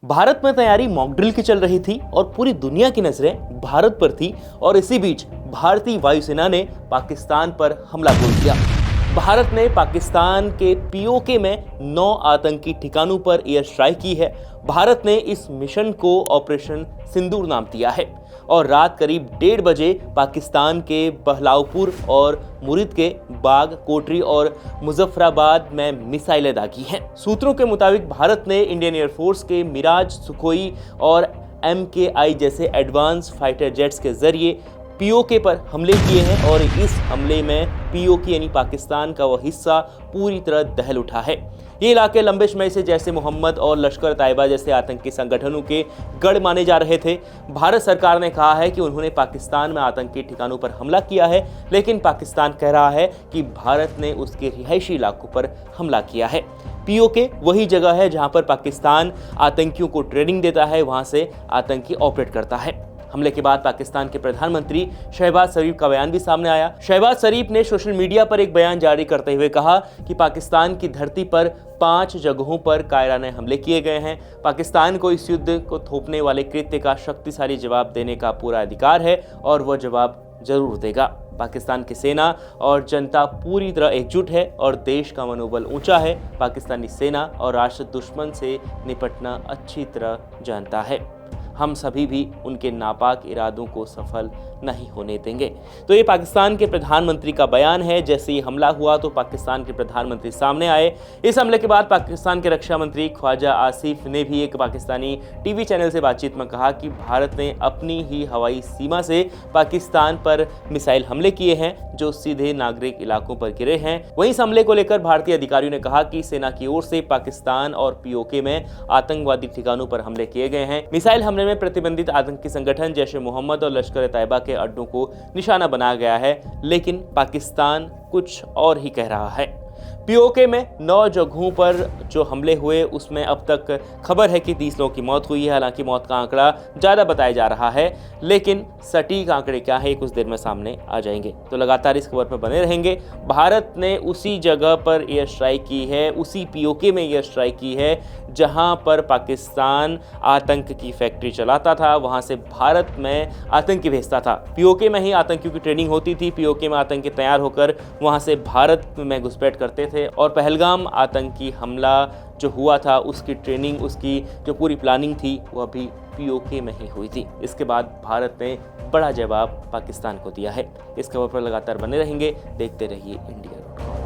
भारत में तैयारी mock drill की चल रही थी और पूरी दुनिया की नजरें भारत पर थी और इसी बीच भारतीय वायुसेना ने पाकिस्तान पर हमला बोल दिया। भारत ने पाकिस्तान के पीओके में 9 आतंकी ठिकानों पर एयर स्ट्राइक की है। भारत ने इस मिशन को ऑपरेशन सिंदूर नाम दिया है और रात करीब 1:30 बजे पाकिस्तान के बहलावपुर और मुरीद के बाग, कोटरी और मुजफ्फराबाद में मिसाइलें दागी हैं। सूत्रों के मुताबिक भारत ने इंडियन एयरफोर्स के मिराज, सुखोई और MKI जैसे एडवांस फाइटर जेट्स के जरिए पीओके पर हमले किए हैं और इस हमले में पीओके यानी पाकिस्तान का वह हिस्सा पूरी तरह दहल उठा है। ये इलाके लंबे समय से जैसे मोहम्मद और लश्कर तैयबा जैसे आतंकी संगठनों के गढ़ माने जा रहे थे। भारत सरकार ने कहा है कि उन्होंने पाकिस्तान में आतंकी ठिकानों पर हमला किया है, लेकिन पाकिस्तान कह रहा है कि भारत ने उसके रिहायशी इलाकों पर हमला किया है। पीओके वही जगह है जहां पर पाकिस्तान आतंकियों को ट्रेनिंग देता है, वहां से आतंकी ऑपरेट करता है। हमले के बाद पाकिस्तान के प्रधानमंत्री शहबाज शरीफ का बयान भी सामने आया। शहबाज शरीफ ने सोशल मीडिया पर एक बयान जारी करते हुए कहा कि पाकिस्तान की धरती पर 5 जगहों पर कायराने हमले किए गए हैं। पाकिस्तान को इस युद्ध को थोपने वाले कृत्य का शक्तिशाली जवाब देने का पूरा अधिकार है और वह जवाब जरूर देगा। पाकिस्तान की सेना और जनता पूरी तरह एकजुट है और देश का मनोबल ऊंचा है। पाकिस्तानी सेना और राष्ट्र दुश्मन से निपटना अच्छी तरह जानता है। हम सभी भी उनके नापाक इरादों को सफल नहीं होने देंगे। तो ये पाकिस्तान के प्रधानमंत्री का बयान है। जैसे ये हमला हुआ तो पाकिस्तान के प्रधानमंत्री सामने आए। इस हमले के बाद पाकिस्तान के रक्षा मंत्री ख्वाजा आसिफ ने भी एक पाकिस्तानी टीवी चैनल से बातचीत में कहा कि भारत ने अपनी ही हवाई सीमा से पाकिस्तान पर मिसाइल हमले किए हैं जो सीधे नागरिक इलाकों पर गिरे हैं। वहीं इस हमले को लेकर भारतीय अधिकारियों ने कहा कि सेना की ओर से पाकिस्तान और पीओके में आतंकवादी ठिकानों पर हमले किए गए हैं। मिसाइल हमले में प्रतिबंधित आतंकी संगठन जैसे मोहम्मद और लश्कर तैयबा के अड्डों को निशाना बनाया गया है, लेकिन पाकिस्तान कुछ और ही कह रहा है। पीओके में 9 जगहों पर जो हमले हुए उसमें अब तक खबर है कि 30 लोगों की मौत हुई है। हालांकि मौत का आंकड़ा ज़्यादा बताया जा रहा है, लेकिन सटीक आंकड़े क्या है कुछ देर में सामने आ जाएंगे। तो लगातार इस खबर पर बने रहेंगे। भारत ने उसी जगह पर एयर स्ट्राइक की है, उसी पीओके में एयर स्ट्राइक की है जहां पर पाकिस्तान आतंक की फैक्ट्री चलाता था, वहां से भारत में आतंकी भेजता था। पीओके में ही आतंकियों की ट्रेनिंग होती थी। पीओके में आतंकी तैयार होकर वहां से भारत में घुसपैठ करते थे और पहलगाम आतंकी हमला जो हुआ था उसकी ट्रेनिंग, उसकी जो पूरी प्लानिंग थी वह भी पीओके में ही हुई थी। इसके बाद भारत ने बड़ा जवाब पाकिस्तान को दिया है। इस खबर पर लगातार बने रहेंगे। देखते रहिए इंडिया।